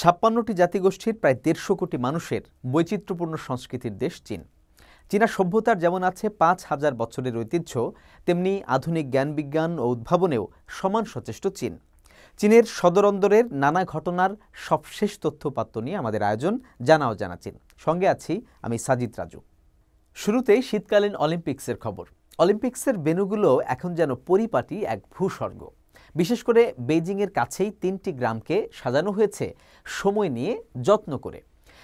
56টি জাতিগোষ্ঠীর প্রায় 150 কোটি মানুষের বৈচিত্র্যপূর্ণ সংস্কৃতির দেশ চীন। চীনা সভ্যতার যেমন আছে 5000 বছরের ঐতিহ্য, তেমনি আধুনিক জ্ঞান বিজ্ঞান ও উদ্ভাবনেও সমান সচেষ্ট চীন। চীনের সদর অন্দরের নানা ঘটনার সবশেষ তথ্যপাত্য নিয়ে আমাদের আয়োজন জানাও জানা চীন। সঙ্গে আছি আমি সাজিদ রাজু। শুরুতেই শীতকালীন অলিম্পিক্সের খবর। অলিম্পিক্সের ভেন্যুগুলো এখন যেন পরিপাটি এক ভূস্বর্গ। বিশেষ করে বেইজিংয়ের কাছেই 3টি গ্রামকে সাজানো হয়েছে সময় নিয়ে, যত্ন করে,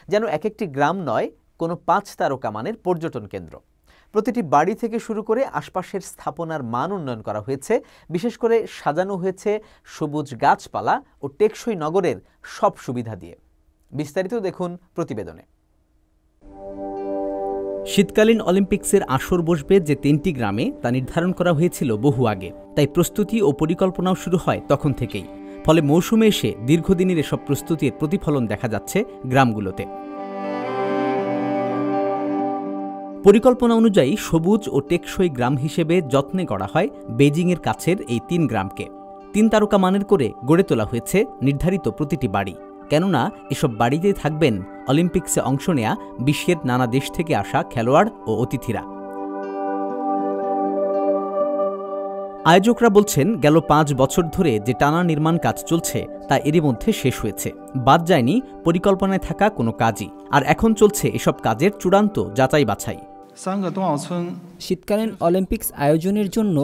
যেন এক একটি গ্রাম নয়, কোনো 5 তারকা মানের পর্যটন কেন্দ্র। প্রতিটি বাড়ি থেকে শুরু করে আশপাশের স্থাপনার মান উন্নয়ন করা হয়েছে। বিশেষ করে সাজানো হয়েছে সবুজ গাছপালা ও টেকসই নগরের সব সুবিধা দিয়ে। বিস্তারিত দেখুন প্রতিবেদনে। শীতকালীন অলিম্পিক্সের আসর বসবে যে 3টি গ্রামে, তা নির্ধারণ করা হয়েছিল বহু আগে। তাই প্রস্তুতি ও পরিকল্পনাও শুরু হয় তখন থেকেই। ফলে মৌসুমে এসে দীর্ঘদিনের এসব প্রস্তুতির প্রতিফলন দেখা যাচ্ছে গ্রামগুলোতে। পরিকল্পনা অনুযায়ী সবুজ ও টেকসই গ্রাম হিসেবে যত্নে গড়া হয় বেইজিংয়ের কাছের এই 3 গ্রামকে। 3 তারকা মানের করে গড়ে তোলা হয়েছে নির্ধারিত প্রতিটি বাড়ি। কেননা এসব বাড়িতেই থাকবেন অলিম্পিক্সে অংশ নেয়া বিশ্বের নানা দেশ থেকে আসা খেলোয়াড় ও অতিথিরা। আয়োজকরা বলছেন, গেল 5 বছর ধরে যে টানা নির্মাণ কাজ চলছে তা এরই মধ্যে শেষ হয়েছে। বাদ যায়নি পরিকল্পনায় থাকা কোনো কাজই। আর এখন চলছে এসব কাজের চূড়ান্ত যাচাই বাছাই। শীতকালীন অলিম্পিক্স আয়োজনের জন্য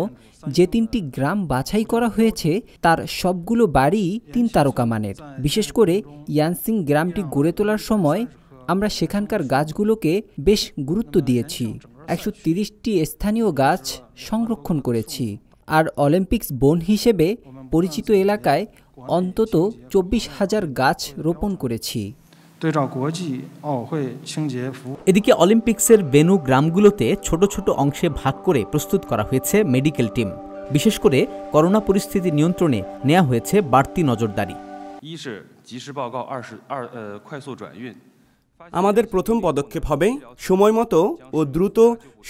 যে 3টি গ্রাম বাছাই করা হয়েছে তার সবগুলো বাড়ি 3 তারকা মানের। বিশেষ করে ইয়ানসিং গ্রামটি গড়ে তোলার সময় আমরা সেখানকার গাছগুলোকে বেশ গুরুত্ব দিয়েছি। 130টি স্থানীয় গাছ সংরক্ষণ করেছি। আর অলিম্পিক্স বন হিসেবে পরিচিত এলাকায় অন্তত 24,000 গাছ রোপণ করেছি। এদিকে অলিম্পিক্সের ভেন্যু গ্রামগুলোতে ছোট ছোট অংশে ভাগ করে প্রস্তুত করা হয়েছে মেডিকেল টিম। বিশেষ করে করোনা পরিস্থিতি নিয়ন্ত্রণে নেওয়া হয়েছে বাড়তি নজরদারি। আমাদের প্রথম পদক্ষেপ হবে সময়মতো ও দ্রুত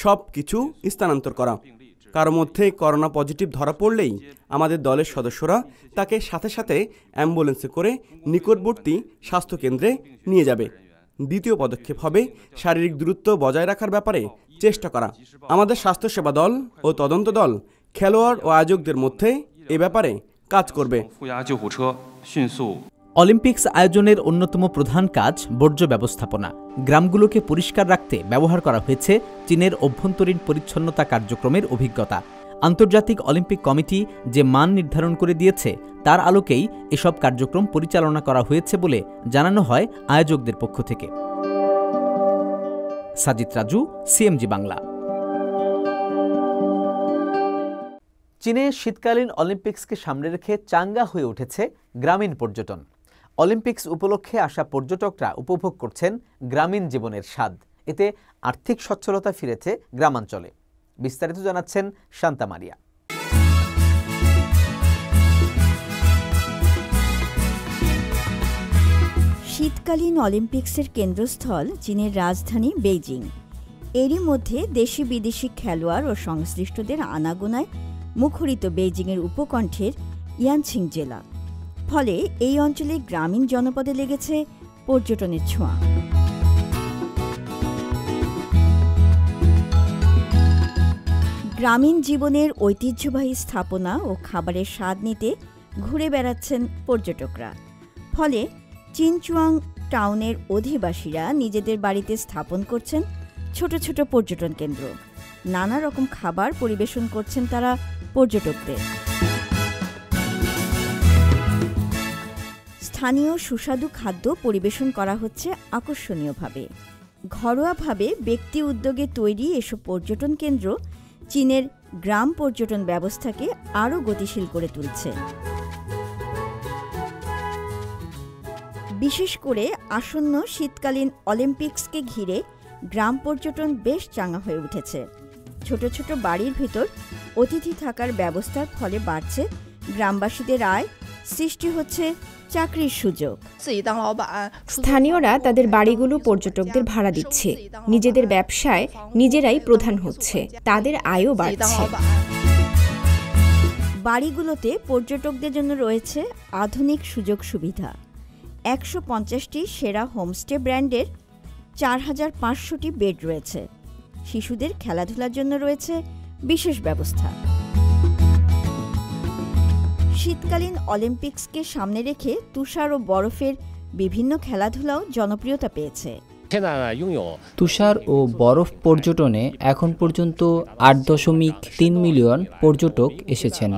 সব কিছু স্থানান্তর করা। কারো মধ্যে করোনা পজিটিভ ধরা পড়লেই আমাদের দলের সদস্যরা তাকে সাথে সাথে অ্যাম্বুলেন্সে করে নিকটবর্তী স্বাস্থ্যকেন্দ্রে নিয়ে যাবে। দ্বিতীয় পদক্ষেপ হবে শারীরিক দূরত্ব বজায় রাখার ব্যাপারে চেষ্টা করা। আমাদের স্বাস্থ্যসেবা দল ও তদন্ত দল খেলোয়াড় ও আয়োজকদের মধ্যে এ ব্যাপারে কাজ করবে। অলিম্পিক্স আয়োজনের অন্যতম প্রধান কাজ বর্জ্য ব্যবস্থাপনা। গ্রামগুলোকে পরিষ্কার রাখতে ব্যবহার করা হয়েছে চীনের অভ্যন্তরীণ পরিচ্ছন্নতা কার্যক্রমের অভিজ্ঞতা। আন্তর্জাতিক অলিম্পিক কমিটি যে মান নির্ধারণ করে দিয়েছে তার আলোকেই এসব কার্যক্রম পরিচালনা করা হয়েছে বলে জানানো হয় আয়োজকদের পক্ষ থেকে। সাজিদ রাজু, সিএমজি বাংলা। চীনে শীতকালীন অলিম্পিক্সকে সামনে রেখে চাঙ্গা হয়ে উঠেছে গ্রামীণ পর্যটন। অলিম্পিক্স উপলক্ষে আসা পর্যটকরা উপভোগ করছেন গ্রামীণ জীবনের স্বাদ। এতে আর্থিক সচ্ছলতা ফিরেছে গ্রামাঞ্চলে। বিস্তারিত জানাচ্ছেন শান্তা মারিয়া। শীতকালীন অলিম্পিক্সের কেন্দ্রস্থল চীনের রাজধানী বেইজিং। এরই মধ্যে দেশি বিদেশি খেলোয়াড় ও সংশ্লিষ্টদের আনাগোনায় মুখরিত বেইজিংয়ের উপকণ্ঠের ইয়ানসিং জেলা। ফলে এই অঞ্চলে গ্রামীণ জনপদে লেগেছে পর্যটনের ছোঁয়া। গ্রামীণ জীবনের ঐতিহ্যবাহী স্থাপনা ও খাবারের স্বাদ নিতে ঘুরে বেড়াচ্ছেন পর্যটকরা। ফলে চিনচুয়াং টাউনের অধিবাসীরা নিজেদের বাড়িতে স্থাপন করছেন ছোট ছোট পর্যটন কেন্দ্র। নানা রকম খাবার পরিবেশন করছেন তারা পর্যটকদের। স্থানীয় সুস্বাদু খাদ্য পরিবেশন করা হচ্ছে আকর্ষণীয়ভাবে। ঘরোয়াভাবে ব্যক্তি উদ্যোগে তৈরি এসব পর্যটন কেন্দ্র চীনের গ্রাম পর্যটন ব্যবস্থাকে আরও গতিশীল করে তুলছে। বিশেষ করে আসন্ন শীতকালীন অলিম্পিক্সকে ঘিরে গ্রাম পর্যটন বেশ চাঙ্গা হয়ে উঠেছে। ছোট ছোট বাড়ির ভিতর অতিথি থাকার ব্যবস্থার ফলে বাড়ছে গ্রামবাসীদের আয়, সৃষ্টি হচ্ছে চাকরির সুযোগ। স্থানীয়রা তাদের বাড়িগুলো পর্যটকদের ভাড়া দিচ্ছে, নিজেদের ব্যবসায় নিজেরাই প্রধান হচ্ছে, তাদের আয়ও বাড়ছে। বাড়িগুলোতে পর্যটকদের জন্য রয়েছে আধুনিক সুযোগ সুবিধা। 150টি সেরা হোমস্টে ব্র্যান্ডের 4500টি বেড রয়েছে। শিশুদের খেলাধুলার জন্য রয়েছে বিশেষ ব্যবস্থা। শীতকালীন অলিম্পিক্সকে সামনে রেখে তুষার ও বরফের বিভিন্ন খেলাধুলাও জনপ্রিয়তা পেয়েছে। তুষার ও বরফ পর্যটনে এখন পর্যন্ত 8.3 মিলিয়ন পর্যটক এসেছেন।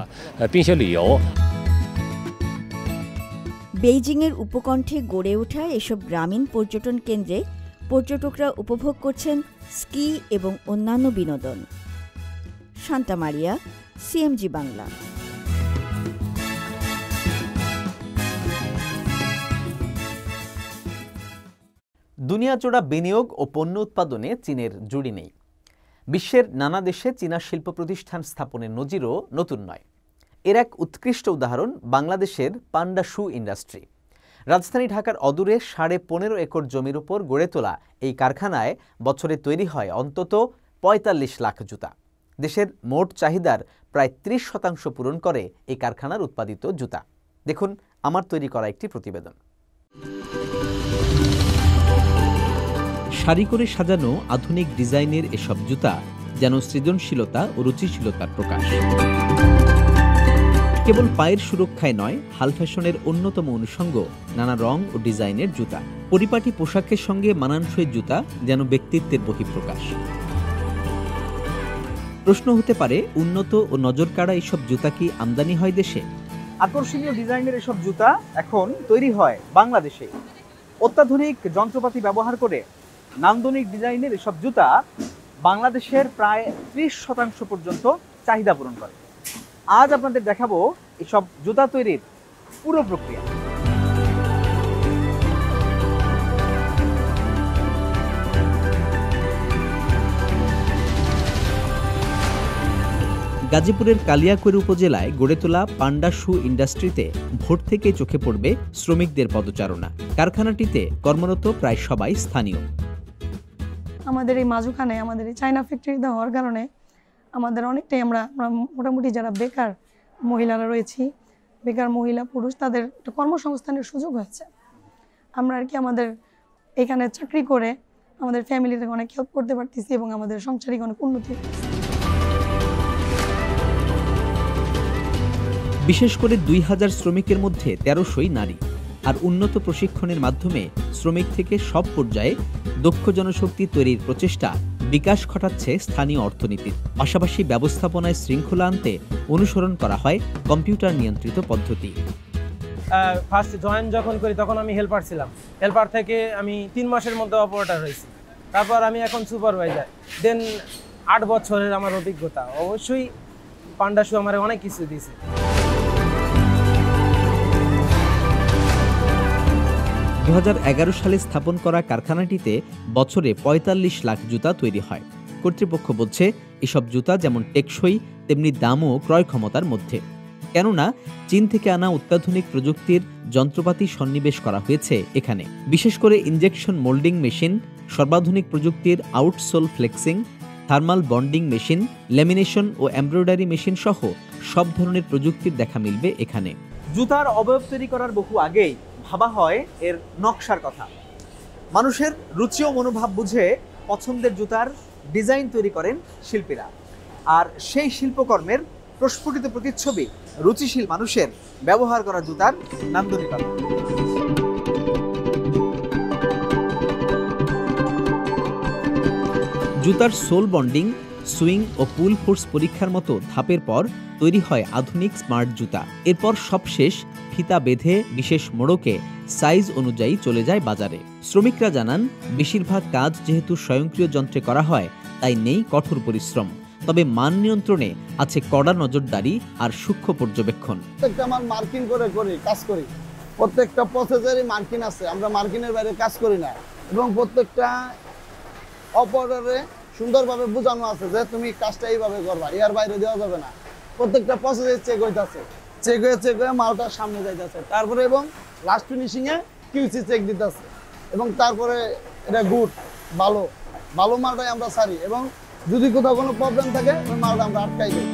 বেইজিংয়ের উপকণ্ঠে গড়ে ওঠা এসব গ্রামীণ পর্যটন কেন্দ্রে পর্যটকরা উপভোগ করছেন স্কি এবং অন্যান্য বিনোদন। শান্তা মারিয়া, সিএমজি বাংলা। দুনিয়াজোড়া বিনিয়োগ ও পণ্য উৎপাদনে চীনের জুড়ি নেই। বিশ্বের নানা দেশে চীনা শিল্প প্রতিষ্ঠান স্থাপনের নজিরও নতুন নয়। এর এক উৎকৃষ্ট উদাহরণ বাংলাদেশের পান্ডা শু ইন্ডাস্ট্রি। রাজধানী ঢাকার অদূরে 15.5 একর জমির উপর গড়ে তোলা এই কারখানায় বছরে তৈরি হয় অন্তত 45 লাখ জুতা। দেশের মোট চাহিদার প্রায় 30% পূরণ করে এই কারখানার উৎপাদিত জুতা। দেখুন আমার তৈরি করা একটি প্রতিবেদন। সারি করে সাজানো আধুনিক ডিজাইনের এসব জুতা যেন সৃজনশীলতা ও রুচিশীলতার প্রকাশ। কেবল পায়ের সুরক্ষায় নয়, হাল ফ্যাশনের অন্যতম অনুষঙ্গ নানা রং ও ডিজাইনের জুতা। পরিপাটি পোশাকের সঙ্গে মানানসই জুতা যেন ব্যক্তিত্বের বহিঃপ্রকাশ। প্রশ্ন হতে পারে, উন্নত ও নজরকাড়া এসব জুতা কি আমদানি হয় দেশে? আকর্ষণীয় ডিজাইনের এসব জুতা এখন তৈরি হয় বাংলাদেশে। অত্যাধুনিক যন্ত্রপাতি ব্যবহার করে নান্দনিক ডিজাইনের এসব জুতা বাংলাদেশের প্রায় 30% পর্যন্ত চাহিদা পূরণ করে। আজ আপনাদের দেখাবো এসব জুতা তৈরির পুরো প্রক্রিয়া। গাজীপুরের কালিয়াকৈর উপজেলায় গড়ে তোলা পান্ডা শু ইন্ডাস্ট্রিতে ভোর থেকে চোখে পড়বে শ্রমিকদের পদচারণা। কারখানাটিতে কর্মরত প্রায় সবাই স্থানীয়। আমাদের এই মাঝখানে আমাদের এই চায়না ফ্যাক্টরিতে হওয়ার কারণে আমাদের অনেকটাই আমরা মোটামুটি যারা বেকার মহিলারা রয়েছি, বেকার মহিলা পুরুষ, তাদের একটা কর্মসংস্থানের সুযোগ হয়েছে। আমরা আর কি আমাদের এখানে চাকরি করে আমাদের ফ্যামিলিতে অনেক হেল্প করতে পারতেছি এবং আমাদের সংসারিক অনেক উন্নতি। বিশেষ করে 2000 শ্রমিকের মধ্যে 1300ই নারী। আর উন্নত প্রশিক্ষণের মাধ্যমে শ্রমিক থেকে সব পর্যায়ে দক্ষ জনশক্তি তৈরির প্রচেষ্টা বিকাশ ঘটাচ্ছে স্থানীয় অর্থনীতির। পাশাপাশি ব্যবস্থাপনায় শৃঙ্খলা আনতে অনুসরণ করা হয় কম্পিউটার নিয়ন্ত্রিত পদ্ধতি। ফার্স্ট জয়েন যখন করি তখন আমি হেল্পার ছিলাম। হেল্পার থেকে আমি 3 মাসের মধ্যে অপারেটর হয়েছি। তারপর আমি এখন সুপারভাইজার। দেন 8 বছরের আমার অভিজ্ঞতা। অবশ্যই পান্ডা শু আমার অনেক কিছু দিয়েছে। 2011 সালে স্থাপন করা কারখানাটিতে বছরে 45 লাখ জুতা তৈরি হয়। কর্তৃপক্ষ বলছে এসব জুতা যেমন টেকসই তেমনি দামও ক্রয় ক্ষমতার মধ্যে। কেননা চীন থেকে আনা অত্যাধুনিক প্রযুক্তির যন্ত্রপাতি সন্নিবেশ করা হয়েছে এখানে। বিশেষ করে ইনজেকশন মোল্ডিং মেশিন, সর্বাধুনিক প্রযুক্তির outsole flexing, thermal bonding machine, lamination ও এমব্রয়ডারি মেশিন সহ সব ধরনের প্রযুক্তির দেখা মিলবে এখানে। জুতার অবয়ব তৈরি করার বহু আগেই ভাবা হয় এর নকশার কথা। মানুষের রুচি ও মনোভাব বুঝে পছন্দের জুতার ডিজাইন তৈরি করেন শিল্পীরা। আর সেই শিল্পকর্মের প্রস্ফুটিত প্রতিচ্ছবি রুচিশীল মানুষের ব্যবহার করা জুতার নান্দনিকতা। জুতার সোল বন্ডিং, সুইং ও পুল ফোর্স পরীক্ষার মতো ধাপের পর তৈরি হয় আধুনিক স্মার্ট জুতা। এরপর সবশেষ ফিতা বেঁধে বিশেষ মোড়কে সাইজ অনুযায়ী চলে যায় বাজারে। শ্রমিকরা জানান, বেশিরভাগ কাজ যেহেতু স্বয়ংক্রিয় যন্ত্রে করা হয় তাই নেই কঠোর পরিশ্রম। তবে মান নিয়ন্ত্রণে আছে কড়া নজরদারি আর সূক্ষ্ম পর্যবেক্ষণ। আমার মার্কিং করে কাজ করি, প্রত্যেকটা প্রসেসেরই মার্কিং আছে। আমরা মার্কিংয়ের বাইরে কাজ করি না এবং প্রত্যেকটা অপারেটরে সুন্দরভাবে বোঝানো আছে যে তুমি কাজটা এইভাবে করবা, এর বাইরে দেওয়া যাবে না। প্রত্যেকটা প্রসেসে চেক হইতাছে, চেক হয়ে মালটা সামনে যাইতেছে। তারপরে এবং লাস্ট ফিনিশিং এ কিউসি চেক দিতেছে এবং তারপরে এটা গুড ভালো মালটাই আমরা ছাড়ি এবং যদি কোথাও কোনো প্রবলেম থাকে ওই মালটা আমরা আটকাই দিই।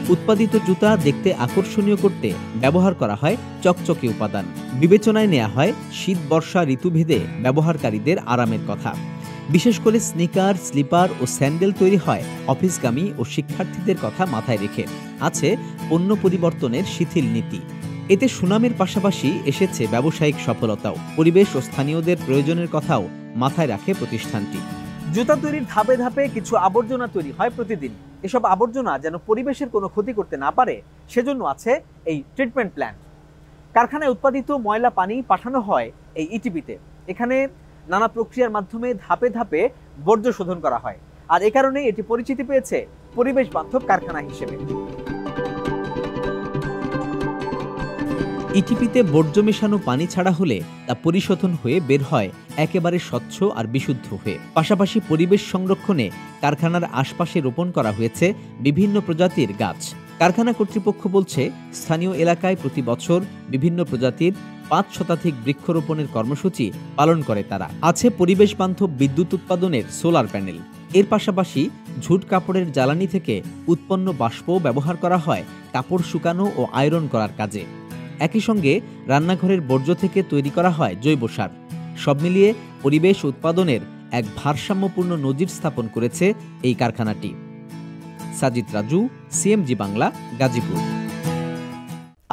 উৎপাদিত জুতা দেখতে আকর্ষণীয় করতে ব্যবহার করা হয় চকচকে উপাদান। বিবেচনায় নেওয়া হয় শীত বর্ষা ঋতুভেদে ব্যবহারকারীদের আরামের কথা। বিশেষ করে স্নিকার, স্লিপার ও স্যান্ডেল তৈরি হয় অফিসগামী ও শিক্ষার্থীদের কথা মাথায় রেখে। আছে পণ্য পরিবর্তনের শিথিল নীতি। এতে সুনামের পাশাপাশি এসেছে ব্যবসায়িক সফলতাও। পরিবেশ ও স্থানীয়দের প্রয়োজনের কথাও মাথায় রাখে প্রতিষ্ঠানটি। জুতা তৈরির ধাপে ধাপে কিছু আবর্জনা তৈরি হয় প্রতিদিন। এসব আবর্জনা যেন পরিবেশের কোনো ক্ষতি করতে না পারে, সেজন্য আছে এই ট্রিটমেন্ট প্ল্যান্ট। কারখানায় উৎপাদিত ময়লা পানি পাঠানো হয় এই ইটিপিতে। এখানে নানা প্রক্রিয়ার মাধ্যমে ধাপে ধাপে বর্জ্য শোধন করা হয়, আর এ কারণে এটি পরিচিতি পেয়েছে পরিবেশ বান্ধব কারখানা হিসেবে। ইটিপিতে বর্জ্য মেশানো পানি ছাড়া হলে তা পরিশোধন হয়ে বের হয় একেবারে স্বচ্ছ আর বিশুদ্ধ হয়ে। পাশাপাশি পরিবেশ সংরক্ষণে কারখানার আশপাশে রোপণ করা হয়েছে বিভিন্ন প্রজাতির গাছ। কারখানা কর্তৃপক্ষ বলছে, স্থানীয় এলাকায় প্রতি বছর বিভিন্ন প্রজাতির 5 শতাধিক বৃক্ষরোপণের কর্মসূচি পালন করে তারা। আছে পরিবেশ বান্ধব বিদ্যুৎ উৎপাদনের সোলার প্যানেল। এর পাশাপাশি ঝুট কাপড়ের জ্বালানি থেকে উৎপন্ন বাষ্প ব্যবহার করা হয় কাপড় শুকানো ও আয়রন করার কাজে। একই সঙ্গে রান্নাঘরের বর্জ্য থেকে তৈরি করা হয় জৈব সার। সব মিলিয়ে পরিবেশ উৎপাদনের এক ভারসাম্যপূর্ণ নজির স্থাপন করেছে এই কারখানাটি। সাজিদ রাজু, সিএমজি বাংলা, গাজীপুর।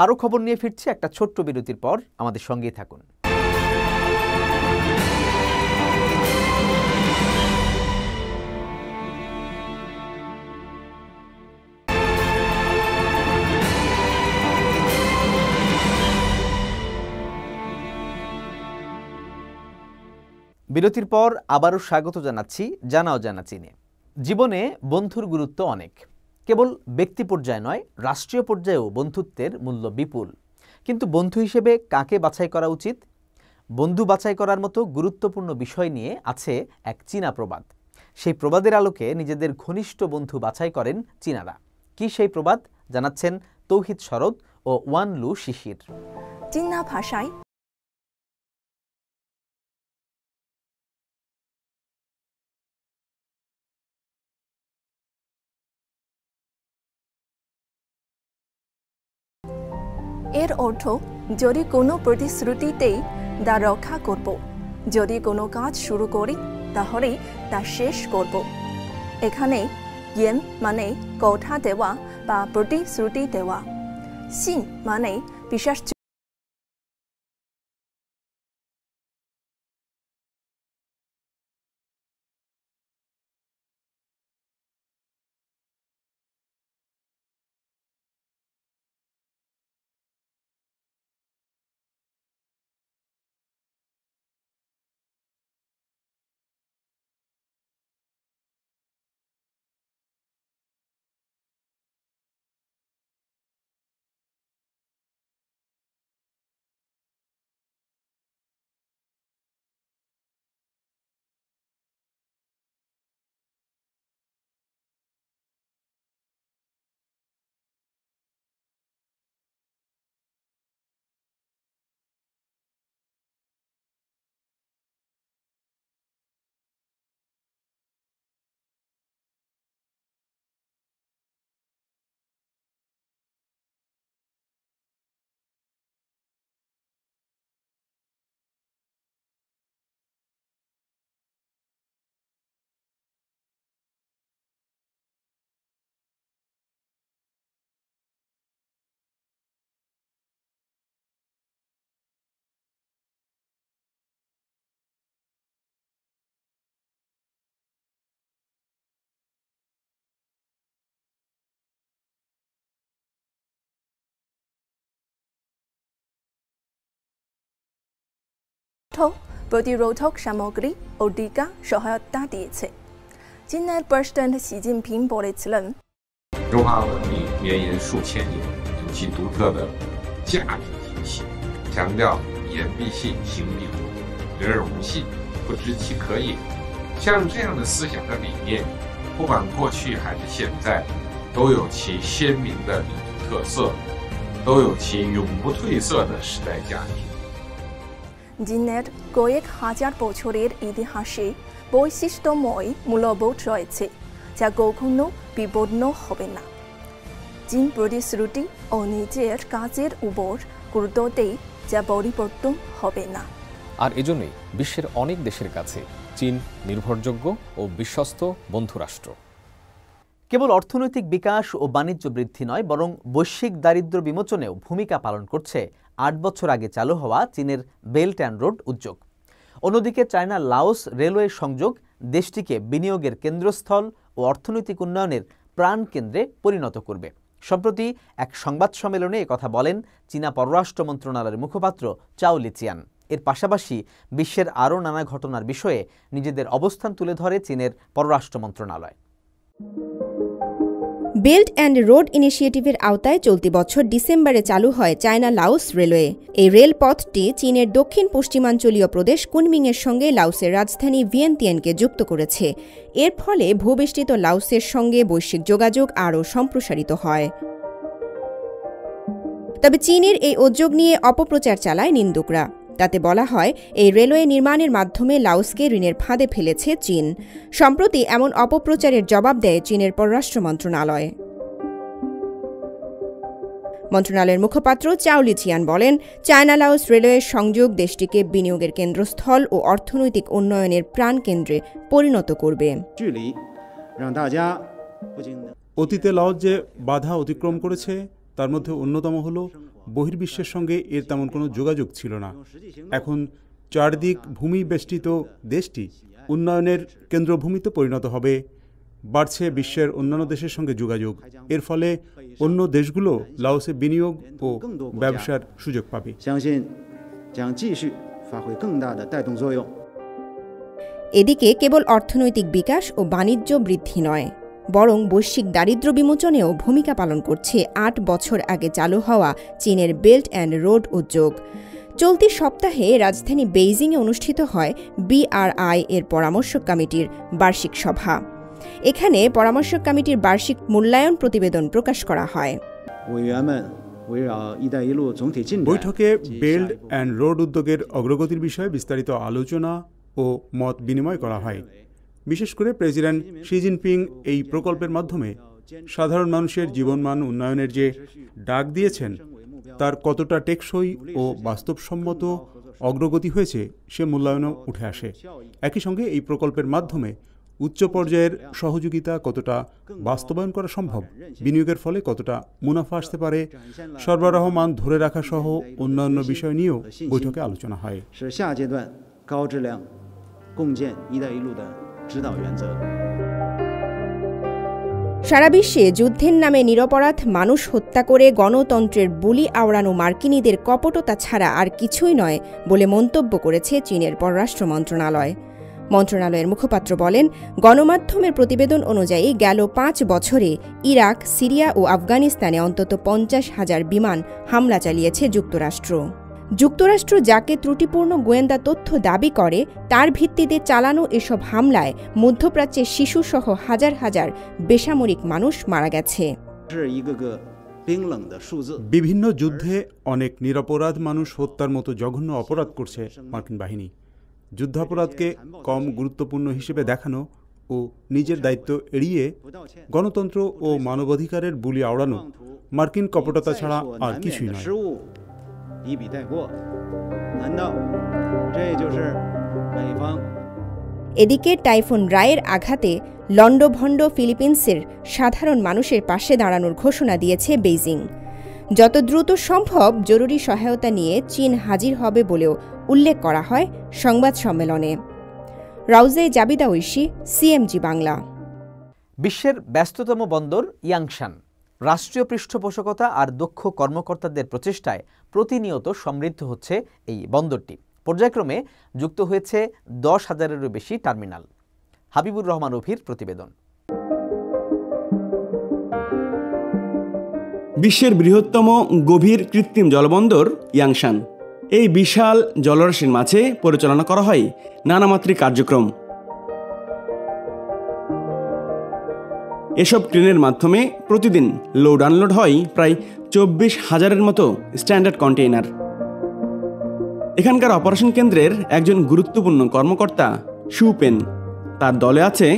আরও খবর নিয়ে ফিরছি একটা ছোট্ট বিরতির পর, আমাদের সঙ্গেই থাকুন। বিরতির পর আবারও স্বাগত জানাচ্ছি জানাও জানা চিনে। জীবনে বন্ধুর গুরুত্ব অনেক। কেবল ব্যক্তি পর্যায়ে নয়, রাষ্ট্রীয় পর্যায়েও বন্ধুত্বের মূল্য বিপুল। কিন্তু বন্ধু হিসেবে কাকে বাছাই করা উচিত? বন্ধু বাছাই করার মতো গুরুত্বপূর্ণ বিষয় নিয়ে আছে এক চীনা প্রবাদ। সেই প্রবাদের আলোকে নিজেদের ঘনিষ্ঠ বন্ধু বাছাই করেন চীনারা। কি সেই প্রবাদ জানাচ্ছেন তৌহিদ শরদ ও ওয়ান লু শিশির। চীনা ভাষায় এর অর্থ, যদি কোনো প্রতিশ্রুতিতেই তা রক্ষা করব, যদি কোনো কাজ শুরু করি তাহলে তা শেষ করব। এখানে ইয়েন মানে কথা দেওয়া বা প্রতিশ্রুতি দেওয়া, সিন মানে বিশ্বাস। প্রতিরোধক সামগ্রী ও টিকা সহায়তা দিয়েছে। চীনের প্রেসিডেন্ট শি জিনপিং বলেছিলেন, 中华文明绵延数千年，有其独特的价值体系，强调言必信，行必果，人而无信，不知其可也。像这样的思想和理念，不管过去还是现在，都有其鲜明的民族特色，都有其永不褪色的时代价值。 চীনের কয়েক হাজার বছরের ইতিহাসে বৈশিষ্ট্যময় মূল্যবোধ রয়েছে, যা কখনো বিবর্ণ হবে না। চীন প্রতিশ্রুতি ও নিজের কাজের উপর গুরুত্ব দেয়, যা পরিবর্তন হবে না। আর এজন্যই বিশ্বের অনেক দেশের কাছে চীন নির্ভরযোগ্য ও বিশ্বস্ত বন্ধুরাষ্ট্র। কেবল অর্থনৈতিক বিকাশ ও বাণিজ্য বৃদ্ধি নয়, বরং বৈশ্বিক দারিদ্র্য বিমোচনেও ভূমিকা পালন করছে ৮ বছর আগে চালু হওয়া চীনের বেল্ট অ্যান্ড রোড উদ্যোগ। অন্যদিকে চায়না লাওস রেলওয়ে সংযোগ দেশটিকে বিনিয়োগের কেন্দ্রস্থল ও অর্থনৈতিক উন্নয়নের প্রাণকেন্দ্রে পরিণত করবে। সম্প্রতি এক সংবাদ সম্মেলনে একথা বলেন চীনা পররাষ্ট্র মন্ত্রণালয়ের মুখপাত্র চাও লিচিয়ান। এর পাশাপাশি বিশ্বের আরও নানা ঘটনার বিষয়ে নিজেদের অবস্থান তুলে ধরে চীনের পররাষ্ট্র মন্ত্রণালয়। বেল্ট অ্যান্ড রোড ইনিশিয়েটিভের আওতায় চলতি বছর ডিসেম্বরে চালু হয় চায়না লাওস রেলওয়ে। এই রেলপথটি চীনের দক্ষিণ পশ্চিমাঞ্চলীয় প্রদেশ কুনমিংয়ের সঙ্গে লাওসের রাজধানী ভিয়েনতিয়ানকে যুক্ত করেছে। এর ফলে ভূবেষ্টিত লাওসের সঙ্গে বৈশ্বিক যোগাযোগ আরও সম্প্রসারিত হয়। তবে চীনের এই উদ্যোগ নিয়ে অপপ্রচার চালায় নিন্দুকরা। তাতে বলা হয়, এই রেলওয়ে নির্মাণের মাধ্যমে লাওসকে ঋণের ফাঁদে ফেলেছে চীন। সম্প্রতি এমন অপপ্রচারের জবাব দেয় চীনের পররাষ্ট্র মন্ত্রণালয়। মন্ত্রণালয়ের মুখপাত্র চাও লিচিয়ান বলেন, চায়না লাওস রেলওয়ে সংযোগ দেশটিকে বিনিয়োগের কেন্দ্রস্থল ও অর্থনৈতিক উন্নয়নের প্রাণকেন্দ্রে পরিণত করবে। অতীতে লাওস যে বাধা অতিক্রম করেছে তার মধ্যে অন্যতম হল বহির্বিশ্বের সঙ্গে এর তেমন কোনো যোগাযোগ ছিল না। এখন চারদিক ভূমি বেষ্টিত দেশটি উন্নয়নের কেন্দ্রভূমিতে পরিণত হবে। বাড়ছে বিশ্বের অন্যান্য দেশের সঙ্গে যোগাযোগ। এর ফলে অন্য দেশগুলো লাওসে বিনিয়োগ ও ব্যবসার সুযোগ পাবে। এদিকে কেবল অর্থনৈতিক বিকাশ ও বাণিজ্য বৃদ্ধি নয়, বরং বৈশ্বিক দারিদ্র্য বিমোচনেও ভূমিকা পালন করছে ৮ বছর আগে চালু হওয়া চীনের বেল্ট অ্যান্ড রোড উদ্যোগ। চলতি সপ্তাহে রাজধানী বেইজিংয়ে অনুষ্ঠিত হয় BRI এর পরামর্শক কমিটির বার্ষিক সভা। এখানে পরামর্শক কমিটির বার্ষিক মূল্যায়ন প্রতিবেদন প্রকাশ করা হয়। বৈঠকে বেল্ট অ্যান্ড রোড উদ্যোগের অগ্রগতির বিষয়ে বিস্তারিত আলোচনা ও মত বিনিময় করা হয়। বিশেষ করে প্রেসিডেন্ট শি জিনপিং এই প্রকল্পের মাধ্যমে সাধারণ মানুষের জীবনমান উন্নয়নের যে ডাক দিয়েছেন তার কতটা টেকসই ও বাস্তবসম্মত অগ্রগতি হয়েছে সে মূল্যায়নও উঠে আসে। একই সঙ্গে এই প্রকল্পের মাধ্যমে উচ্চ পর্যায়ের সহযোগিতা কতটা বাস্তবায়ন করা সম্ভব, বিনিয়োগের ফলে কতটা মুনাফা আসতে পারে, সরবরাহ মান ধরে রাখা সহ অন্যান্য বিষয় নিয়েও বৈঠকে আলোচনা হয়। সারা বিশ্বে যুদ্ধের নামে নিরপরাধ মানুষ হত্যা করে গণতন্ত্রের বুলি আওড়ানো মার্কিনীদের কপটতা ছাড়া আর কিছুই নয় বলে মন্তব্য করেছে চীনের পররাষ্ট্র মন্ত্রণালয়। মন্ত্রণালয়ের মুখপাত্র বলেন, গণমাধ্যমের প্রতিবেদন অনুযায়ী গেল ৫ বছরে ইরাক, সিরিয়া ও আফগানিস্তানে অন্তত ৫০,০০০ বিমান হামলা চালিয়েছে যুক্তরাষ্ট্র। যুক্তরাষ্ট্র যাকে ত্রুটিপূর্ণ গোয়েন্দা তথ্য দাবি করে তার ভিত্তিতে চালানো এসব হামলায় মধ্যপ্রাচ্যের শিশুসহ হাজার হাজার বেসামরিক মানুষ মারা গেছে। বিভিন্ন যুদ্ধে অনেক নিরপরাধ মানুষ হত্যার মতো জঘন্য অপরাধ করছে মার্কিন বাহিনী। যুদ্ধাপরাধকে কম গুরুত্বপূর্ণ হিসেবে দেখানো ও নিজের দায়িত্ব এড়িয়ে গণতন্ত্র ও মানবাধিকারের বুলি আওড়ানো মার্কিন কপটতা ছাড়া আর কিছুই নয়। এদিকে টাইফুন রায়ের আঘাতে লন্ডভন্ড ফিলিপিন্সের সাধারণ মানুষের পাশে দাঁড়ানোর ঘোষণা দিয়েছে বেইজিং। যত দ্রুত সম্ভব জরুরি সহায়তা নিয়ে চীন হাজির হবে বলেও উল্লেখ করা হয় সংবাদ সম্মেলনে। রাউজে জাবিদা ঐশী, CMG বাংলা। বিশ্বের ব্যস্ততম বন্দর ইয়াংশান রাষ্ট্রীয় পৃষ্ঠপোষকতা আর দক্ষ কর্মকর্তাদের প্রচেষ্টায় প্রতিনিয়ত সমৃদ্ধ হচ্ছে এই বন্দরটি। পর্যায়ক্রমে যুক্ত হয়েছে 10,000-এরও বেশি টার্মিনাল। হাবিবুর রহমান অভির প্রতিবেদন। বিশ্বের বৃহত্তম গভীর কৃত্রিম জলবন্দর ইয়াংশান। এই বিশাল জলরাশির মাঝে পরিচালনা করা হয় নানামাত্রিক কার্যক্রম। এসব ট্রেনের মাধ্যমে প্রতিদিন লোড আনলোড হয় প্রায় 24,000-এর মতো স্ট্যান্ডার্ড কন্টেইনার। এখানকার অপারেশন কেন্দ্রের একজন গুরুত্বপূর্ণ কর্মকর্তা শু পেন। তার দলে আছে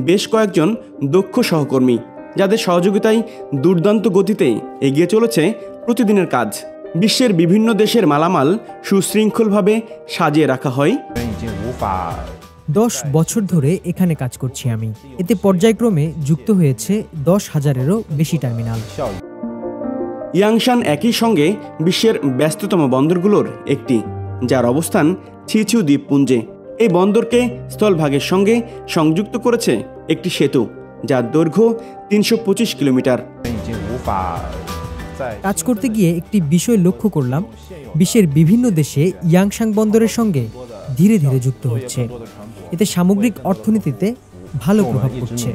বেশ কয়েকজন দক্ষ সহকর্মী। যাদের সহযোগিতায় দুর্দান্ত গতিতে এগিয়ে চলেছে প্রতিদিনের কাজ। বিশ্বের বিভিন্ন দেশের মালামাল সুশৃঙ্খলভাবে সাজিয়ে রাখা হয়। 10 বছর ধরে এখানে কাজ করছি আমি। এতে পর্যায়ক্রমে যুক্ত হয়েছে 10,000-এরও বেশি টার্মিনাল। ইয়াংশান একই সঙ্গে বিশ্বের ব্যস্ততম বন্দরগুলোর একটি, যার অবস্থান ছিছু দ্বীপপুঞ্জে। এই বন্দরকে স্থলভাগের সঙ্গে সংযুক্ত করেছে একটি সেতু, যার দৈর্ঘ্য 325 কিলোমিটার। কাজ করতে গিয়ে একটি বিষয় লক্ষ্য করলাম, বিশ্বের বিভিন্ন দেশে ইয়াংশান বন্দরের সঙ্গে ধীরে ধীরে যুক্ত হচ্ছে। এতে সামগ্রিক অর্থনীতিতে ভালো প্রভাব পড়ছে।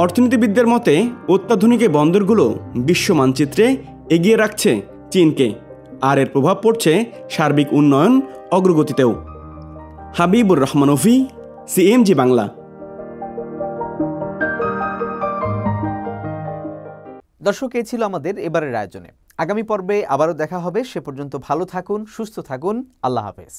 অর্থনীতিবিদদের মতে অত্যাধুনিক এই বন্দরগুলো বিশ্ব মানচিত্রে এগিয়ে রাখছে চীনকে, আর এর প্রভাব পড়ছে সার্বিক উন্নয়ন অগ্রগতিতেও। হাবিবুর রহমান অফি, CMG বাংলা। দর্শক, এই ছিল আমাদের এবারের আয়োজনে। আগামী পর্বে আবারও দেখা হবে। সে পর্যন্ত ভালো থাকুন, সুস্থ থাকুন। আল্লাহ হাফেজ।